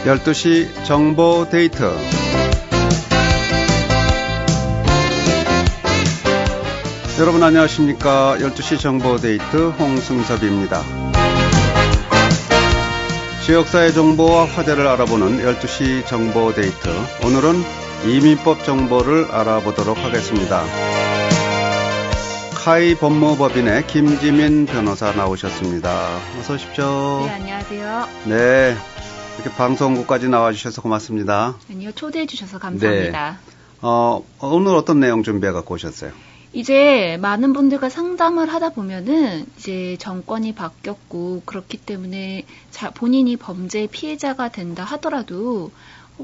12시 정보 데이트. 여러분 안녕하십니까? 12시 정보 데이트 홍승섭입니다. 지역사회 정보와 화제를 알아보는 12시 정보 데이트. 오늘은 이민법 정보를 알아보도록 하겠습니다. 카이 법무법인의 김지민 변호사 나오셨습니다. 어서 오십시오. 네, 안녕하세요. 네, 이렇게 방송국까지 나와주셔서 고맙습니다. 아니요, 초대해 주셔서 감사합니다. 네. 오늘 어떤 내용 준비해 갖고 오셨어요? 이제 많은 분들과 상담을 하다 보면은 이제 정권이 바뀌었고 그렇기 때문에 본인이 범죄 피해자가 된다 하더라도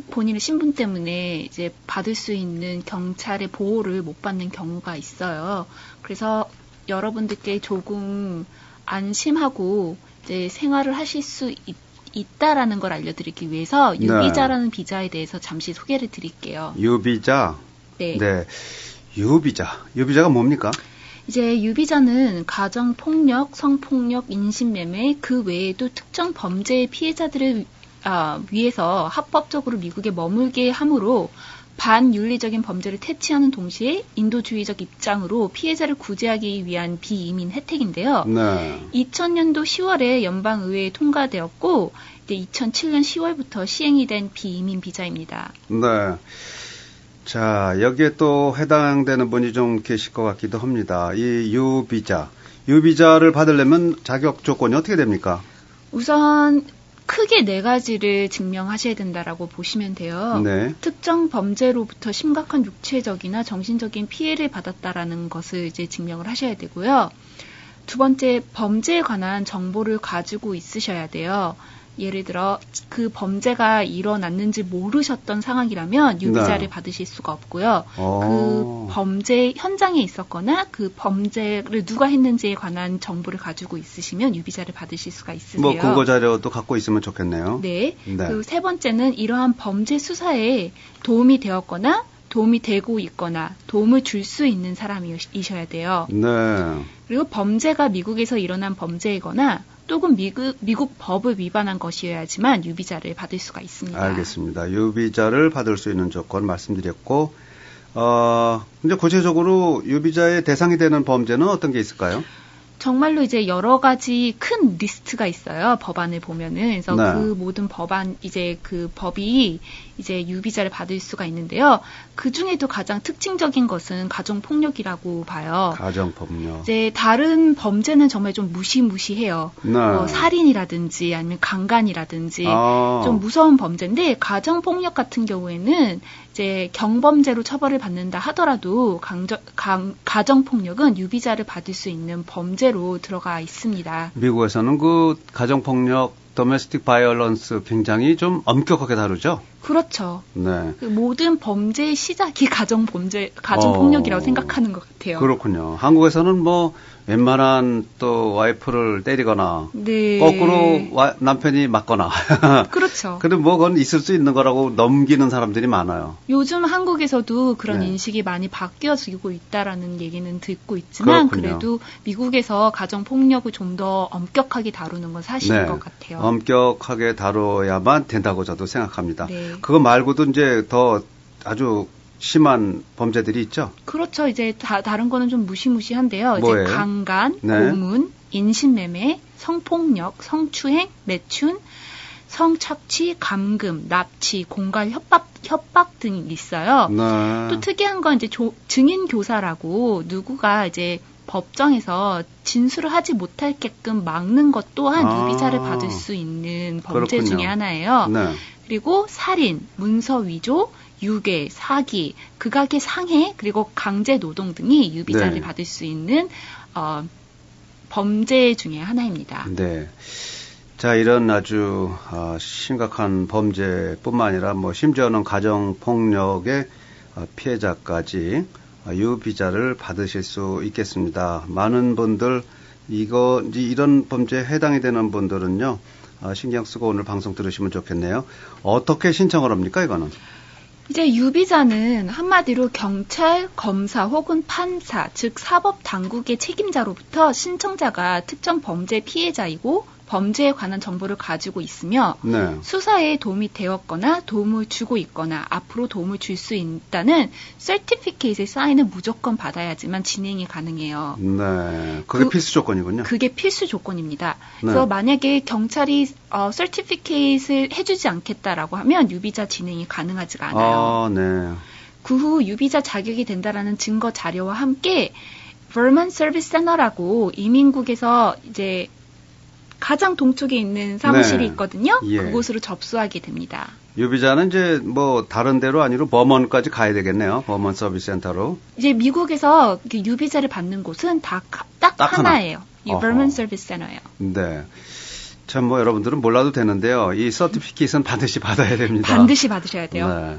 본인의 신분 때문에 이제 받을 수 있는 경찰의 보호를 못 받는 경우가 있어요. 그래서 여러분들께 조금 안심하고 이제 생활을 하실 수 있다라는 걸 알려드리기 위해서 유비자라는 비자에 대해서 잠시 소개를 드릴게요. 유비자? 네. 네. 유비자가 뭡니까? 이제 유비자는 가정폭력, 성폭력, 인신매매 그 외에도 특정 범죄의 피해자들을 위해서 합법적으로 미국에 머물게 함으로 반윤리적인 범죄를 태치하는 동시에 인도주의적 입장으로 피해자를 구제하기 위한 비이민 혜택인데요. 네. 2000년도 10월에 연방의회에 통과되었고 이제 2007년 10월부터 시행이 된 비이민 비자입니다. 네. 자, 여기에 또 해당되는 분이 좀 계실 것 같기도 합니다. 이 유비자를 받으려면 자격 조건이 어떻게 됩니까? 우선 크게 4가지를 증명하셔야 된다라고 보시면 돼요. 네. 특정 범죄로부터 심각한 육체적이나 정신적인 피해를 받았다라는 것을 이제 증명을 하셔야 되고요. 두 번째, 범죄에 관한 정보를 가지고 있으셔야 돼요. 예를 들어 그 범죄가 일어났는지 모르셨던 상황이라면 유비자를 받으실 수가 없고요. 그 범죄 현장에 있었거나 그 범죄를 누가 했는지에 관한 정보를 가지고 있으시면 유비자를 받으실 수가 있으세요. 뭐 근거 자료도 갖고 있으면 좋겠네요. 네. 그리고 세 번째는 이러한 범죄 수사에 도움이 되었거나 도움이 되고 있거나 도움을 줄 수 있는 사람이셔야 돼요. 네. 그리고 범죄가 미국에서 일어난 범죄이거나 또는 미국 법을 위반한 것이어야지만 유비자를 받을 수가 있습니다. 알겠습니다. 유비자를 받을 수 있는 조건 말씀드렸고, 이제 구체적으로 유비자의 대상이 되는 범죄는 어떤 게 있을까요? 정말로 이제 여러 가지 큰 리스트가 있어요. 법안을 보면은. 그래서 네. 그 모든 그 법이 이제 유비자를 받을 수가 있는데요. 그 중에도 가장 특징적인 것은 가정폭력이라고 봐요. 가정폭력. 이제 다른 범죄는 정말 좀 무시무시해요. 네. 살인이라든지 아니면 강간이라든지 좀 무서운 범죄인데 가정폭력 같은 경우에는 이제 경범죄로 처벌을 받는다 하더라도 가정폭력은 유비자를 받을 수 있는 범죄로 들어가 있습니다. 미국에서는 그 가정폭력 도메스틱 바이올런스 굉장히 좀 엄격하게 다루죠? 그렇죠. 네. 그 모든 범죄의 시작이 가정폭력이라고 생각하는 것 같아요. 그렇군요. 한국에서는 뭐 웬만한 또 와이프를 때리거나 네. 거꾸로 남편이 맞거나 그렇죠. 근데 뭐 그건 있을 수 있는 거라고 넘기는 사람들이 많아요. 요즘 한국에서도 그런 네. 인식이 많이 바뀌어지고 있다라는 얘기는 듣고 있지만 그렇군요. 그래도 미국에서 가정폭력을 좀 더 엄격하게 다루는 건 사실인 네. 것 같아요. 엄격하게 다뤄야만 된다고 저도 생각합니다. 네. 그거 말고도 이제 더 아주 심한 범죄들이 있죠? 그렇죠. 이제 다른 거는 좀 무시무시한데요. 뭐예요? 이제 강간, 네. 고문, 인신매매, 성폭력, 성추행, 매춘, 성착취, 감금, 납치, 공갈, 협박 등이 있어요. 네. 또 특이한 건 이제 증인 교사라고 누구가 이제 법정에서 진술을 하지 못할게끔 막는 것 또한 유비자를 받을 수 있는 범죄 그렇군요. 중에 하나예요. 네. 그리고 살인, 문서 위조, 유괴, 사기, 극악의 상해, 그리고 강제 노동 등이 유비자를 네. 받을 수 있는 범죄 중에 하나입니다. 네. 자, 이런 아주 심각한 범죄뿐만 아니라 뭐 심지어는 가정폭력의 피해자까지 유비자를 받으실 수 있겠습니다. 많은 분들 이런 범죄에 해당이 되는 분들은요, 신경 쓰고 오늘 방송 들으시면 좋겠네요. 어떻게 신청을 합니까, 이거는? 이제 유비자는 한마디로 경찰, 검사 혹은 판사, 즉 사법 당국의 책임자로부터 신청자가 특정 범죄 피해자이고 범죄에 관한 정보를 가지고 있으며 네. 수사에 도움이 되었거나 도움을 주고 있거나 앞으로 도움을 줄 수 있다는 서티피케이트의 사인을 무조건 받아야지만 진행이 가능해요. 네. 그게 필수 조건이군요. 그게 필수 조건입니다. 네. 그래서 만약에 경찰이 서티피케이트를 해주지 않겠다라고 하면 유비자 진행이 가능하지가 않아요. 아, 네. 그 후 유비자 자격이 된다라는 증거 자료와 함께 Vermont Service Center라고 이민국에서 이제 가장 동쪽에 있는 사무실이 네. 있거든요. 예. 그곳으로 접수하게 됩니다. 유비자는 이제 뭐 다른 데로 아니로 버먼까지 가야 되겠네요. 버먼 서비스 센터로. 이제 미국에서 유비자를 받는 곳은 딱 하나예요. 이 Vermont Service Center예요. 네. 참 뭐 여러분들은 몰라도 되는데요. 이 서티피케이트는 반드시 받아야 됩니다. 반드시 받으셔야 돼요. 네.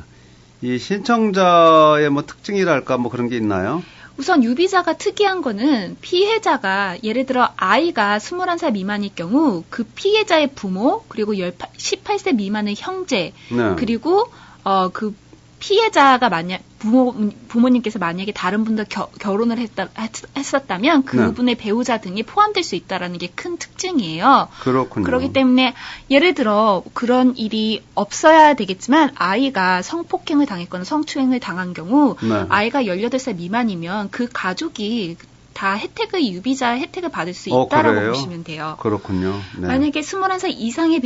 이 신청자의 뭐 특징이랄까 뭐 그런 게 있나요? 우선 유비자가 특이한 거는 피해자가 예를 들어 아이가 21살 미만일 경우 그 피해자의 부모 그리고 18세 미만의 형제 네. 그리고 그 피해자가 부모님께서 만약에 다른 분과 결혼을 했었다면 그분의 배우자 등이 포함될 수 있다라는 게 큰 특징이에요. 그렇군요. 그렇기 때문에 예를 들어 그런 일이 없어야 되겠지만 아이가 성폭행을 당했거나 성추행을 당한 경우 네. 아이가 18살 미만이면 그 가족이 다 유비자 혜택을 받을 수 있다라고 그래요? 보시면 돼요. 그렇군요. 네. 만약에 21살 이상의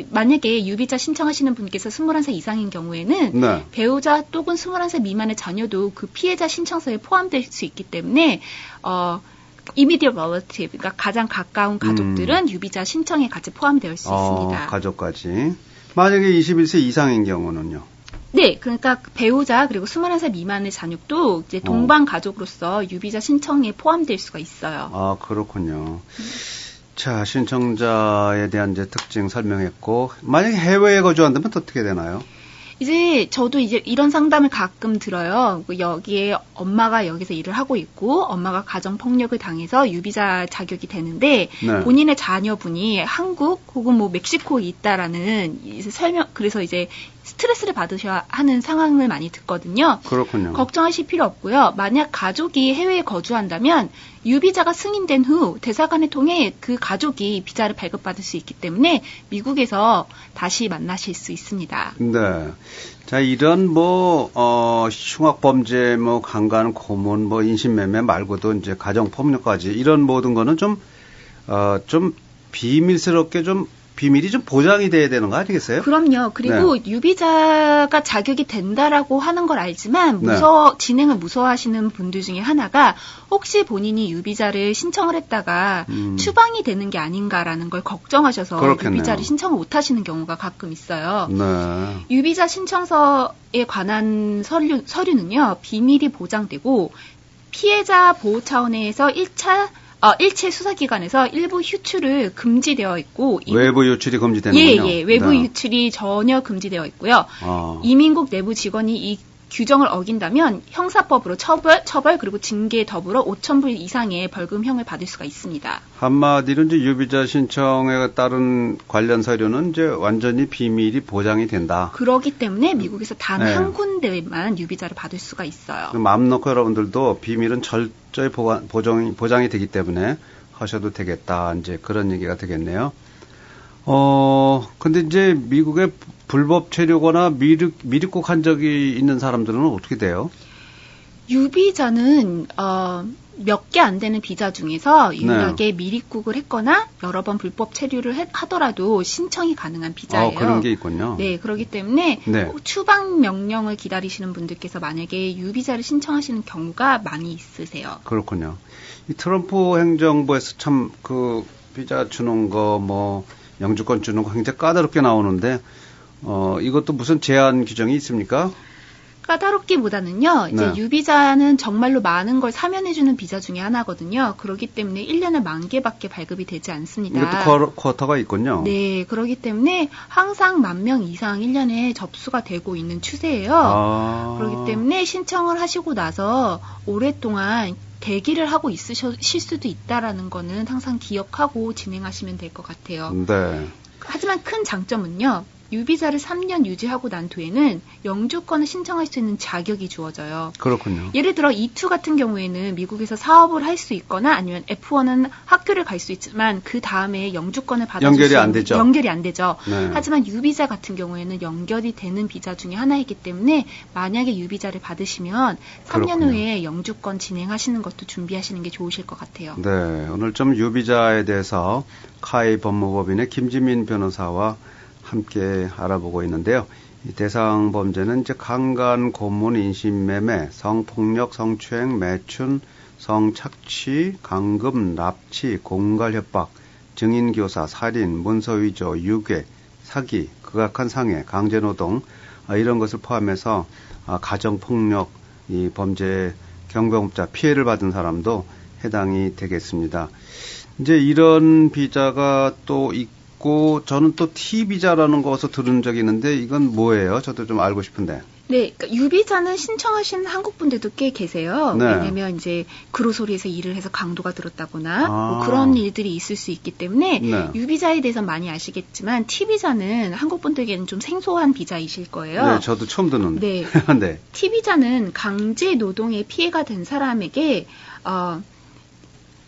만약에 유비자 신청하시는 분께서 21살 이상인 경우에는 네. 배우자 또는 21살 미만의 자녀도 그 피해자 신청서에 포함될 수 있기 때문에 immediate relative, 그러니까 가장 가까운 가족들은 유비자 신청에 같이 포함되어 있을 수 있습니다. 가족까지. 만약에 21세 이상인 경우는요? 네, 그러니까 배우자 그리고 21살 미만의 자녀도 이제 동반 가족으로서 유비자 신청에 포함될 수가 있어요. 아, 그렇군요. 자, 신청자에 대한 이제 특징 설명했고, 만약에 해외에 거주한다면 어떻게 되나요? 이제 저도 이제 이런 상담을 가끔 들어요. 여기에 엄마가 여기서 일을 하고 있고 엄마가 가정 폭력을 당해서 유비자 자격이 되는데 네. 본인의 자녀분이 한국 혹은 뭐 멕시코에 있다라는 그래서 이제 스트레스를 받으셔야 하는 상황을 많이 듣거든요. 그렇군요. 걱정하실 필요 없고요. 만약 가족이 해외에 거주한다면 유비자가 승인된 후 대사관을 통해 그 가족이 비자를 발급받을 수 있기 때문에 미국에서 다시 만나실 수 있습니다. 네. 자, 이런 흉악 범죄, 강간, 고문, 인신매매 말고도 이제 가정 폭력까지 이런 모든 거는 좀 비밀스럽게 비밀이 좀 보장이 돼야 되는 거 아니겠어요? 그럼요. 그리고 네. 유비자가 자격이 된다라고 하는 걸 알지만 진행을 무서워하시는 분들 중에 하나가 혹시 본인이 유비자를 신청을 했다가 추방이 되는 게 아닌가라는 걸 걱정하셔서 그렇겠네요. 유비자를 신청을 못 하시는 경우가 가끔 있어요. 네. 유비자 신청서에 관한 서류는요. 비밀이 보장되고 피해자 보호 차원에서 일체 수사기관에서 일부 유출을 금지되어 있고 외부 유출이 금지되는군요. 예, 외부 유출이 전혀 금지되어 있고요. 이민국 내부 직원이 이 규정을 어긴다면 형사법으로 처벌 그리고 징계에 더불어 5,000불 이상의 벌금형을 받을 수가 있습니다. 한마디로 이제 유비자 신청에 따른 관련 서류는 이제 완전히 비밀이 보장이 된다. 그렇기 때문에 미국에서 단 한 군데만 유비자를 받을 수가 있어요. 마음 놓고 여러분들도 비밀은 철저히 보장이 되기 때문에 하셔도 되겠다. 이제 그런 얘기가 되겠네요. 근데 이제 미국에 불법 체류거나 미입국한 적이 있는 사람들은 어떻게 돼요? 유비자는 몇 개 안 되는 비자 중에서 유일하게 미입국을 했거나 여러 번 불법 체류를 하더라도 신청이 가능한 비자예요. 그런 게 있군요. 네, 그렇기 때문에 추방 명령을 기다리시는 분들께서 만약에 유비자를 신청하시는 경우가 많이 있으세요. 그렇군요. 이 트럼프 행정부에서 참 그 비자 주는 거 영주권 주는 거 굉장히 까다롭게 나오는데 이것도 무슨 제한 규정이 있습니까? 까다롭기보다는요. 이제 유비자는 정말로 많은 걸 사면해주는 비자 중에 하나거든요. 그렇기 때문에 1년에 10,000개밖에 발급이 되지 않습니다. 이것도 쿼터가 있군요. 네, 그렇기 때문에 항상 10,000명 이상 1년에 접수가 되고 있는 추세예요. 그렇기 때문에 신청을 하시고 나서 오랫동안 대기를 하고 있으실 수도 있다라는 거는 항상 기억하고 진행하시면 될 것 같아요. 네. 하지만 큰 장점은요. 유비자를 3년 유지하고 난 뒤에는 영주권을 신청할 수 있는 자격이 주어져요. 그렇군요. 예를 들어 E2 같은 경우에는 미국에서 사업을 할 수 있거나 아니면 F1은 학교를 갈 수 있지만 그 다음에 영주권을 받아줄 연결이 수 안 있는 되죠. 연결이 안 되죠. 네. 하지만 유비자 같은 경우에는 연결이 되는 비자 중에 하나이기 때문에 만약에 유비자를 받으시면 3년 그렇군요. 후에 영주권 진행하시는 것도 준비하시는 게 좋으실 것 같아요. 네, 오늘 좀 유비자에 대해서 카이 법무법인의 김지민 변호사와 함께 알아보고 있는데요. 이 대상 범죄는 이제 강간, 고문, 인신매매, 성폭력, 성추행, 매춘, 성착취, 강금, 납치, 공갈협박, 증인교사, 살인, 문서위조, 유괴, 사기, 극악한 상해, 강제노동 이런 것을 포함해서 가정폭력, 이 범죄 경범자 피해를 받은 사람도 해당이 되겠습니다. 이제 이런 비자가 또 있고 저는 또 T비자라는 것을 들은 적이 있는데 이건 뭐예요? 저도 좀 알고 싶은데. 네, 그러니까 유비자는 신청하신 한국 분들도 꽤 계세요. 네. 왜냐하면 이제 그로소리에서 일을 해서 강도가 들었다거나 아. 뭐 그런 일들이 있을 수 있기 때문에 네. 유비자에 대해서 많이 아시겠지만 T비자는 한국 분들에게는 좀 생소한 비자이실 거예요. 네, 저도 처음 듣는. 네. 네. T비자는 강제 노동에 피해가 된 사람에게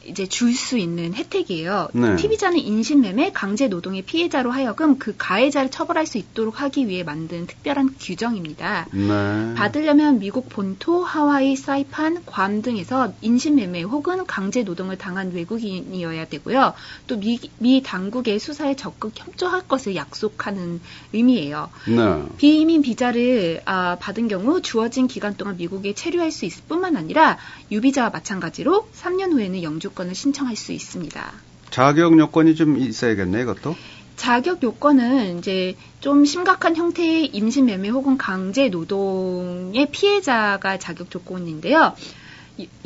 이제 줄 수 있는 혜택이에요. 네. T비자는 인신매매, 강제 노동의 피해자로 하여금 그 가해자를 처벌할 수 있도록 하기 위해 만든 특별한 규정입니다. 네. 받으려면 미국 본토, 하와이, 사이판, 괌 등에서 인신매매 혹은 강제 노동을 당한 외국인이어야 되고요. 또 미 당국의 수사에 적극 협조할 것을 약속하는 의미예요. 네. 비이민 비자를 받은 경우 주어진 기간 동안 미국에 체류할 수 있을 뿐만 아니라 유비자와 마찬가지로 3년 후에는 영주권을 신청할 수 있습니다. 자격 요건이 좀 있어야겠네, 이것도. 자격 요건은 이제 좀 심각한 형태의 임신매매 혹은 강제 노동의 피해자가 자격 조건인데요.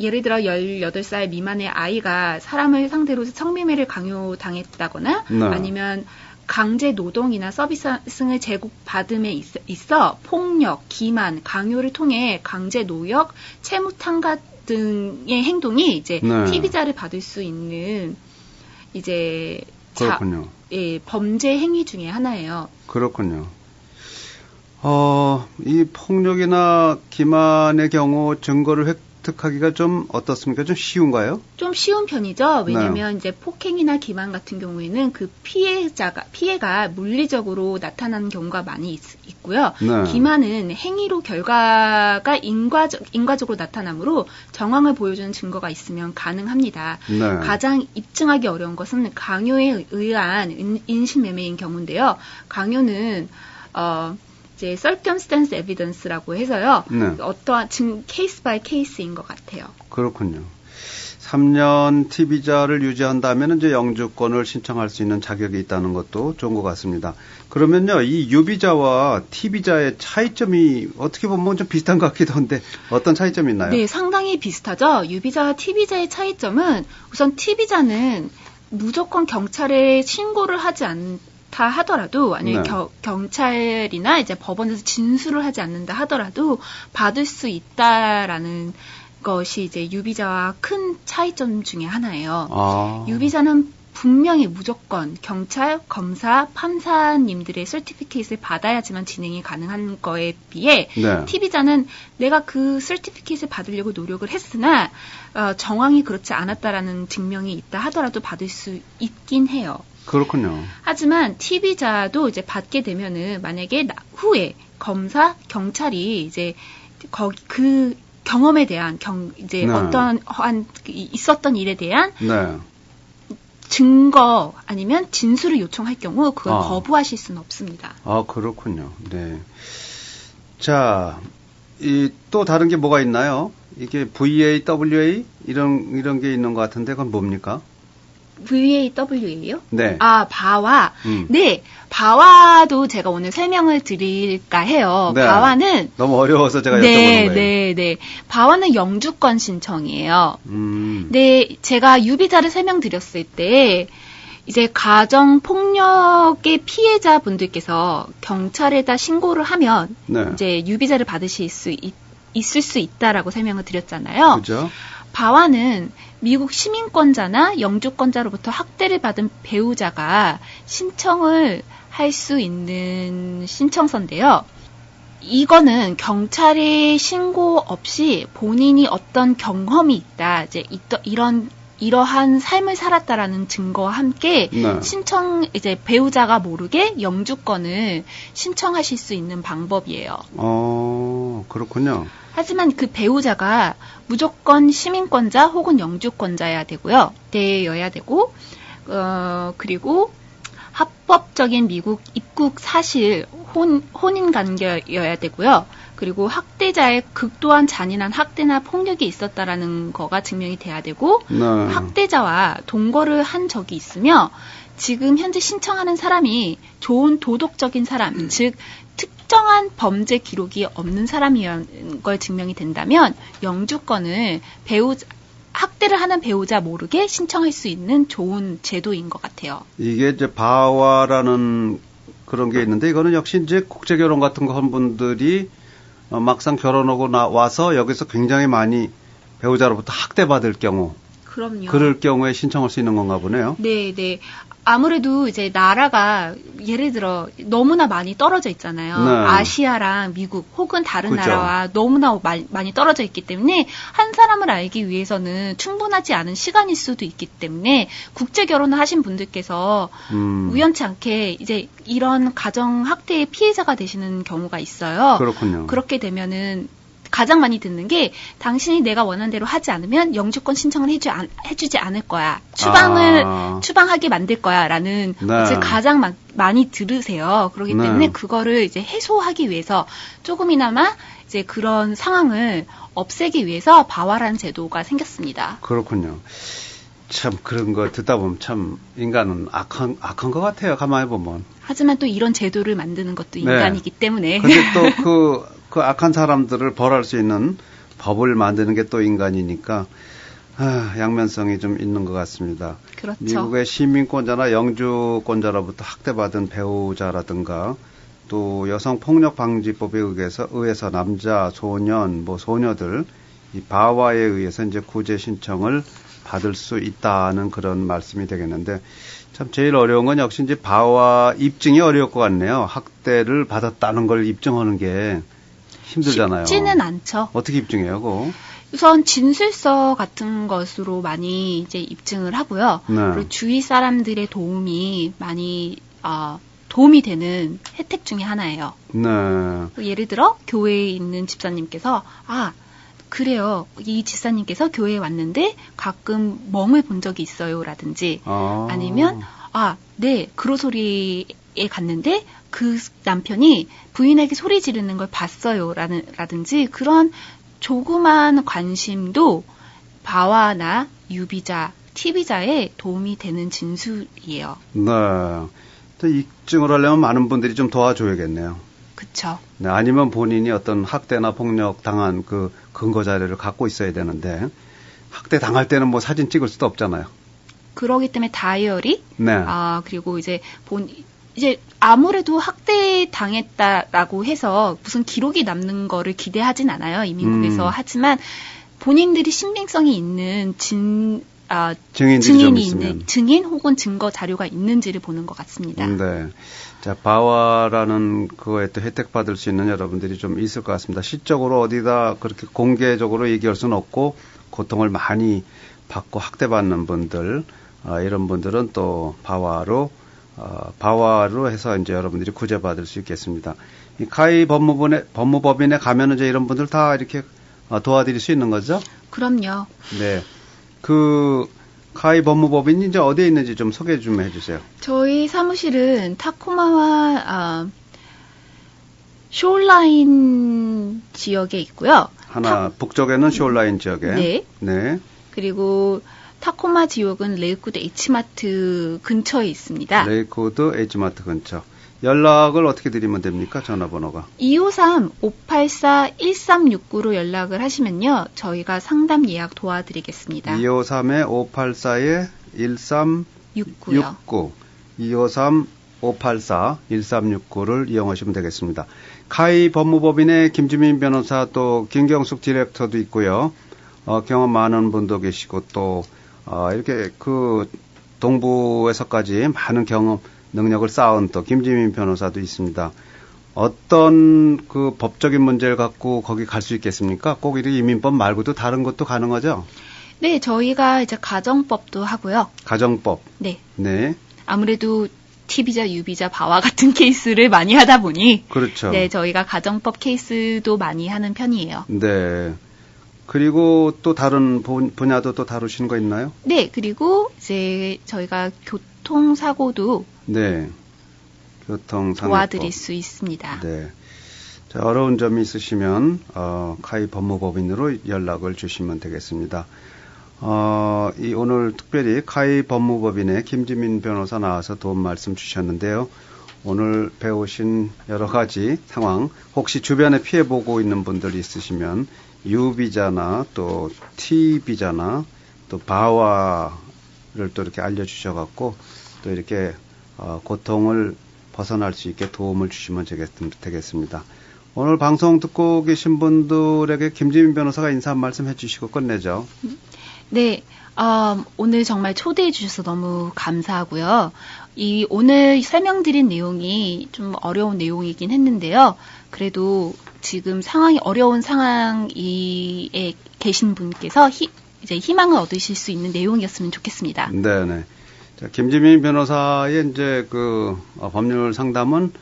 예를 들어 18살 미만의 아이가 사람을 상대로 성매매를 강요당했다거나 네. 아니면 강제 노동이나 서비스를 제공받음에 있어 폭력, 기만, 강요를 통해 강제 노역, 채무 탕감 등의 행동이 이제 네. T비자를 받을 수 있는 이제 그렇군요. 범죄 행위 중에 하나예요. 그렇군요. 이 폭력이나 기만의 경우 증거를 획득하기가 좀 어떻습니까? 좀 쉬운가요? 좀 쉬운 편이죠. 왜냐하면 이제 폭행이나 기만 같은 경우에는 그 피해가 물리적으로 나타나는 경우가 많이 있고요. 네. 기만은 행위로 결과가 인과적으로 나타나므로 정황을 보여주는 증거가 있으면 가능합니다. 네. 가장 입증하기 어려운 것은 강요에 의한 인신매매인 경우인데요. 강요는 이제 circumstance evidence라고 해서요. 네. 어떠한 케이스 바이 케이스인 것 같아요. 그렇군요. 3년 T비자를 유지한다면 이제 영주권을 신청할 수 있는 자격이 있다는 것도 좋은 것 같습니다. 그러면요, 이 U비자와 T비자의 차이점이 어떻게 보면 좀 비슷한 것 같기도 한데 어떤 차이점이 있나요? 네, 상당히 비슷하죠. U비자와 T비자의 차이점은 우선 T비자는 무조건 경찰에 신고를 하지 않다 하더라도 아니면 네. 경찰이나 이제 법원에서 진술을 하지 않는다 하더라도 받을 수 있다라는 것이 이제 유비자와 큰 차이점 중에 하나예요. 유비자는 분명히 무조건 경찰, 검사, 판사님들의 서티피케이트를 받아야지만 진행이 가능한 거에 비해 네. T비자는 내가 그 서티피케이트를 받으려고 노력을 했으나 정황이 그렇지 않았다라는 증명이 있다 하더라도 받을 수 있긴 해요. 그렇군요. 하지만 T비자도 이제 받게 되면은 만약에 후에 검사, 경찰이 이제 그 경험에 대한 이제 네. 어떠한 있었던 일에 대한 네. 증거 아니면 진술을 요청할 경우 그걸 거부하실 수는 없습니다. 그렇군요. 네. 자, 또 다른 게 뭐가 있나요? 이게 VAWA 이런 게 있는 것 같은데 그건 뭡니까? VAWA요? 네. 바와. 네. 바와도 제가 오늘 설명을 드릴까 해요. 네. 바와는 너무 어려워서 제가 여쭤보는 거예요. 네. 바와는 영주권 신청이에요. 음. 네, 제가 유비자를 설명드렸을 때 이제 가정 폭력의 피해자분들께서 경찰에다 신고를 하면 네. 이제 유비자를 받으실 수 있을 수 있다라고 설명을 드렸잖아요. 그죠? 바와는 미국 시민권자나 영주권자로부터 학대를 받은 배우자가 신청을 할 수 있는 신청서인데요. 이거는 경찰에 신고 없이 본인이 어떤 경험이 있다, 이제 이러한 삶을 살았다라는 증거와 함께 네. 이제 배우자가 모르게 영주권을 신청하실 수 있는 방법이에요. 그렇군요. 하지만 그 배우자가 무조건 시민권자 혹은 영주권자여야 되고요. 되어야 되고, 그리고 합법적인 미국 입국 사실 혼인 관계여야 되고요. 그리고 학대자의 극도한 잔인한 학대나 폭력이 있었다라는 거가 증명이 돼야 되고, 네. 학대자와 동거를 한 적이 있으며, 지금 현재 신청하는 사람이 좋은 도덕적인 사람, 즉 특정한 범죄 기록이 없는 사람이라는 걸 증명이 된다면 영주권을 학대를 하는 배우자 모르게 신청할 수 있는 좋은 제도인 것 같아요. 이게 이제 바와라는 그런 게 있는데 이거는 역시 이제 국제 결혼 같은 거 한 분들이 막상 결혼하고 와서 여기서 굉장히 많이 배우자로부터 학대받을 경우, 그럼요. 그럴 경우에 신청할 수 있는 건가 보네요. 네, 네. 아무래도 이제 나라가 예를 들어 너무나 많이 떨어져 있잖아요. 네. 아시아랑 미국 혹은 다른 그죠. 나라와 너무나 많이 떨어져 있기 때문에 한 사람을 알기 위해서는 충분하지 않은 시간일 수도 있기 때문에 국제 결혼을 하신 분들께서 우연치 않게 이제 이런 가정 학대의 피해자가 되시는 경우가 있어요. 그렇군요. 그렇게 되면은 가장 많이 듣는 게 당신이 내가 원하는 대로 하지 않으면 영주권 신청을 해주지 않을 거야. 추방하게 만들 거야. 라는 네. 것을 가장 많이 들으세요. 그렇기 네. 때문에 그거를 이제 해소하기 위해서 조금이나마 이제 그런 상황을 없애기 위해서 바와라는 제도가 생겼습니다. 그렇군요. 참 그런 거 듣다 보면 참 인간은 악한 것 같아요. 가만히 보면. 하지만 또 이런 제도를 만드는 것도 인간이기 때문에. 근데 또 그 악한 사람들을 벌할 수 있는 법을 만드는 게 또 인간이니까 양면성이 좀 있는 것 같습니다. 그렇죠. 미국의 시민권자나 영주권자로부터 학대받은 배우자라든가 또 여성폭력방지법에 의해서 남자, 소년, 소녀들 이 바와에 의해서 이제 구제 신청을 받을 수 있다는 그런 말씀이 되겠는데 참 제일 어려운 건 역시 이제 바와 입증이 어려울 것 같네요. 학대를 받았다는 걸 입증하는 게 힘들잖아요. 쉽지는 않죠. 어떻게 입증해요, 그거? 우선 진술서 같은 것으로 많이 이제 입증을 하고요. 네. 그리고 주위 사람들의 도움이 많이 도움이 되는 혜택 중에 하나예요. 네. 예를 들어 교회에 있는 집사님께서 그래요. 이 집사님께서 교회에 왔는데 가끔 멍을 본 적이 있어요라든지 아니면 네, 그로소리에 갔는데 그 남편이 부인에게 소리 지르는 걸 봤어요. 라든지 그런 조그만 관심도 바와나 유비자, 티비자에 도움이 되는 진술이에요. 네. 입증을 하려면 많은 분들이 좀 도와줘야겠네요. 그쵸. 네, 아니면 본인이 어떤 학대나 폭력 당한 그 근거 자료를 갖고 있어야 되는데 학대 당할 때는 사진 찍을 수도 없잖아요. 그러기 때문에 다이어리, 네. 그리고 이제 아무래도 학대 당했다라고 해서 무슨 기록이 남는 거를 기대하진 않아요. 이민국에서. 하지만 본인들이 신빙성이 있는 증인이 있는 증인 혹은 증거 자료가 있는지를 보는 것 같습니다. 네. 자, 바와라는 그거에 또 혜택 받을 수 있는 여러분들이 좀 있을 것 같습니다. 시적으로 어디다 그렇게 공개적으로 얘기할 수는 없고 고통을 많이 받고 학대받는 분들, 이런 분들은 또 바와로 해서 이제 여러분들이 구제받을 수 있겠습니다. 이 카이 법무법인에 가면은 이제 이런 분들 다 이렇게 도와드릴 수 있는 거죠? 그럼요. 네. 카이 법무법인이 이제 어디에 있는지 좀 소개 좀 해주세요. 저희 사무실은 타코마와 쇼라인 지역에 있고요. 북쪽에는 쇼라인 지역에. 네. 네. 그리고 타코마 지역은 레이코드 H마트 근처에 있습니다. 레이코드 H마트 근처. 연락을 어떻게 드리면 됩니까? 전화번호가. 253-584-1369로 연락을 하시면요. 저희가 상담 예약 도와드리겠습니다. 253-584-1369. 253-584-1369를 이용하시면 되겠습니다. 카이 법무법인의 김주민 변호사 또 김경숙 디렉터도 있고요. 경험 많은 분도 계시고 또 이렇게 그 동부에서까지 많은 경험 능력을 쌓은 또 김지민 변호사도 있습니다. 어떤 그 법적인 문제를 갖고 거기 갈 수 있겠습니까? 꼭 이렇게 이민법 말고도 다른 것도 가능하죠? 네, 저희가 이제 가정법도 하고요. 가정법. 네. 네. 아무래도 T비자, U비자, 바와 같은 케이스를 많이 하다 보니 그렇죠. 네, 저희가 가정법 케이스도 많이 하는 편이에요. 네. 그리고 또 다른 분야도 또 다루시는 거 있나요? 네, 그리고 이제 저희가 교통사고도 네. 교통사고 도와드릴 수 있습니다. 네. 자, 어려운 점이 있으시면 카이 법무법인으로 연락을 주시면 되겠습니다. 오늘 특별히 카이 법무법인의 김지민 변호사 나와서 도움 말씀 주셨는데요. 오늘 배우신 여러 가지 상황, 혹시 주변에 피해 보고 있는 분들이 있으시면 U비자나 또 T비자나 또 바와를 또 이렇게 알려주셔갖고 또 이렇게 고통을 벗어날 수 있게 도움을 주시면 되겠습니다. 오늘 방송 듣고 계신 분들에게 김지민 변호사가 인사 한 말씀 해주시고 끝내죠. 네, 오늘 정말 초대해 주셔서 너무 감사하고요. 오늘 설명드린 내용이 좀 어려운 내용이긴 했는데요. 그래도 지금 상황이 어려운 상황에 계신 분께서 이제 희망을 얻으실 수 있는 내용이었으면 좋겠습니다. 네네. 자, 김지민 변호사의 이제 그 법률 상담은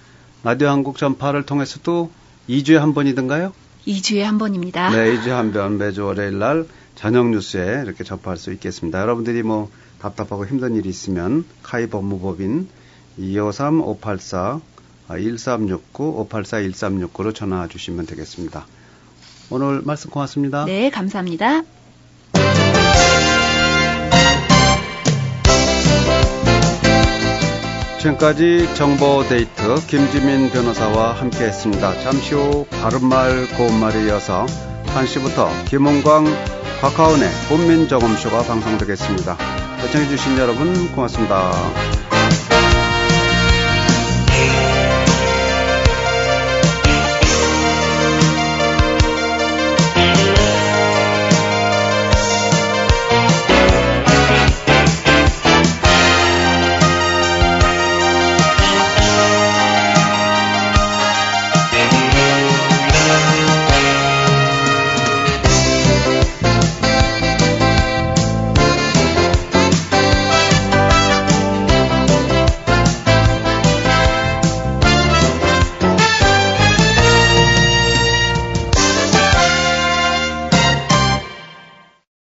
라디오 한국 전파를 통해서도 2주에 한 번이든가요? 2주에 한 번입니다. 네, 2주에 한 번 매주 월요일 날 저녁 뉴스에 이렇게 접할 수 있겠습니다. 여러분들이 뭐 답답하고 힘든 일이 있으면 카이 법무법인 253-584-1369, 584-1369로 전화 주시면 되겠습니다. 오늘 말씀 고맙습니다. 네, 감사합니다. 지금까지 정보데이트 김지민 변호사와 함께했습니다. 잠시 후 바른말 고운말에 이어서 1시부터 김은광, 곽하은의 국민정음쇼가 방송되겠습니다. 시청해주신 여러분 고맙습니다.